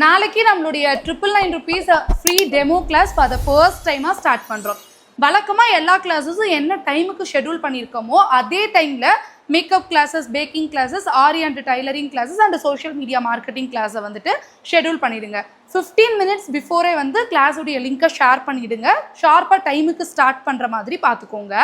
நாளைக்கு நம்மளுடைய ₹999 free demo class for the first டைமாக ஸ்டார்ட் பண்ணுறோம். வழக்கமாக எல்லா கிளாஸஸும் என்ன டைமுக்கு ஷெட்யூல் பண்ணியிருக்கோமோ அதே டைமில் makeup classes, baking classes, aari and tailoring classes and social media marketing கிளாஸை வந்துட்டு ஷெட்யூல் பண்ணிவிடுங்க. 15 மினிட்ஸ் பிஃபோரே வந்து கிளாஸுடைய லிங்கை ஷேர் பண்ணிவிடுங்க. ஷார்ப்பாக டைமுக்கு ஸ்டார்ட் பண்ணுற மாதிரி பார்த்துக்கோங்க.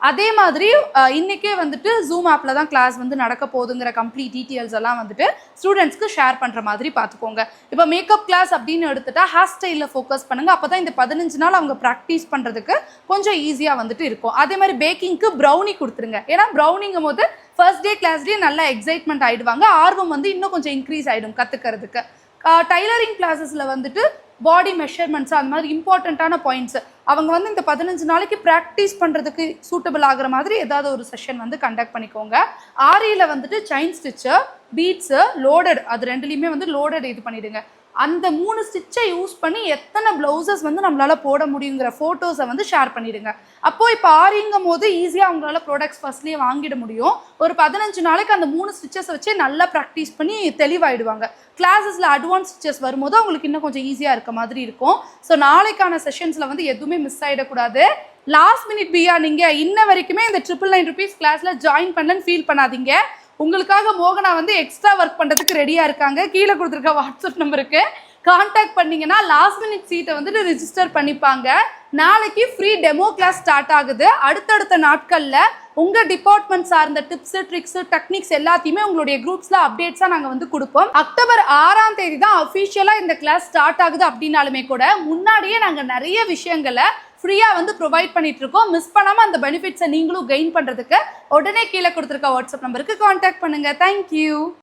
அதே மாதிரி இன்றைக்கே வந்துட்டு ஜூம் ஆப்பில் தான் கிளாஸ் வந்து நடக்க போகுதுங்கிற கம்ப்ளீட் டீட்டெயில்ஸ் எல்லாம் வந்துட்டு ஸ்டூடெண்ட்ஸ்க்கு ஷேர் பண்ணுற மாதிரி பார்த்துக்கோங்க. இப்போ மேக்கப் கிளாஸ் அப்படின்னு எடுத்துட்டா ஹேர் ஸ்டைலில் ஃபோக்கஸ் பண்ணுங்கள். அப்போ தான் இந்த 15 நாள் அவங்க ப்ராக்டிஸ் பண்ணுறதுக்கு கொஞ்சம் ஈஸியாக வந்துட்டு இருக்கும். அதே மாதிரி பேக்கிங்க்கு ப்ரௌனி கொடுத்துருங்க. ஏன்னா ப்ரௌனிங்கும் போது ஃபர்ஸ்ட் டே கிளாஸ்லேயே நல்லா எக்ஸைட்மெண்ட் ஆகிடுவாங்க. ஆர்வம் வந்து இன்னும் கொஞ்சம் இன்க்ரீஸ் ஆகிடும் கற்றுக்கிறதுக்கு. டைலரிங் கிளாஸஸில் வந்துட்டு பாடி மெஷர்மெண்ட்ஸ் அந்த மாதிரி இம்பார்ட்டண்ட்டான பாயிண்ட்ஸ் அவங்க வந்து இந்த 15 நாளைக்கு ப்ராக்டிஸ் பண்ணுறதுக்கு சூட்டபிள் ஆகிற மாதிரி ஏதாவது ஒரு செஷன் வந்து கண்டக்ட் பண்ணிக்கோங்க. ஆரியில் வந்துட்டு செயின் ஸ்டிச்சு, பீட்ஸு, லோடட் அது ரெண்டுலேயுமே வந்து லோடட் இது பண்ணிவிடுங்க. அந்த 3 ஸ்டிச்சை யூஸ் பண்ணி எத்தனை ப்ளவுசஸ் வந்து நம்மளால் போட முடியுங்கிற ஃபோட்டோஸை வந்து ஷேர் பண்ணிவிடுங்க. அப்போது இப்போ ஆரிங்கும் போது ஈஸியாக அவங்களால ப்ராடக்ட்ஸ் ஃபர்ஸ்ட்லேயே வாங்கிட முடியும். ஒரு 15 நாளைக்கு அந்த 3 ஸ்டிச்சஸை வச்சு நல்லா ப்ராக்டிஸ் பண்ணி தெளிவாயிடுவாங்க. கிளாஸஸில் அட்வான்ஸ் ஸ்டிச்சஸ் வரும்போது அவங்களுக்கு இன்னும் கொஞ்சம் ஈஸியாக இருக்க மாதிரி இருக்கும். ஸோ நாளைக்கான செஷன்ஸில் வந்து எதுவுமே மிஸ் ஆகிடக்கூடாது. லாஸ்ட் மினிட் பியா நீங்கள் இன்ன வரைக்குமே இந்த ₹999 கிளாஸில் ஜாயின் பண்ணலன்னு ஃபீல் பண்ணாதீங்க. உங்களுக்காக மோகனா வந்து எக்ஸ்ட்ரா ஒர்க் பண்ணுறதுக்கு ரெடியாக இருக்காங்க. கீழே கொடுத்துருக்க வாட்ஸ்அப் நம்பருக்கு கான்டாக்ட் பண்ணிங்கன்னா லாஸ்ட் மினிட் சீட்டை வந்துட்டு ரிஜிஸ்டர் பண்ணிப்பாங்க. நாளைக்கு ஃப்ரீ டெமோ கிளாஸ் ஸ்டார்ட் ஆகுது. அடுத்தடுத்த நாட்களில் உங்கள் டிபார்ட்மெண்ட் சார்ந்த டிப்ஸு, ட்ரிக்ஸு, டெக்னிக்ஸ் எல்லாத்தையுமே உங்களுடைய குரூப்ஸில் அப்டேட்ஸாக நாங்கள் வந்து கொடுப்போம். அக்டோபர் 6ஆம் தேதி தான் அஃபிஷியலாக இந்த கிளாஸ் ஸ்டார்ட் ஆகுது. அப்படின்னாலுமே கூட முன்னாடியே நாங்கள் நிறைய விஷயங்களை ஃப்ரீயாக வந்து ப்ரொவைட் பண்ணிட்டு இருக்கோம். மிஸ் பண்ணாமல் அந்த பெனிஃபிட்ஸை நீங்களும் கெயின் பண்ணுறதுக்கு உடனே கீழே கொடுத்துருக்க வாட்ஸ்அப் நம்பருக்கு கான்டாக்ட் பண்ணுங்கள். தேங்க்யூ.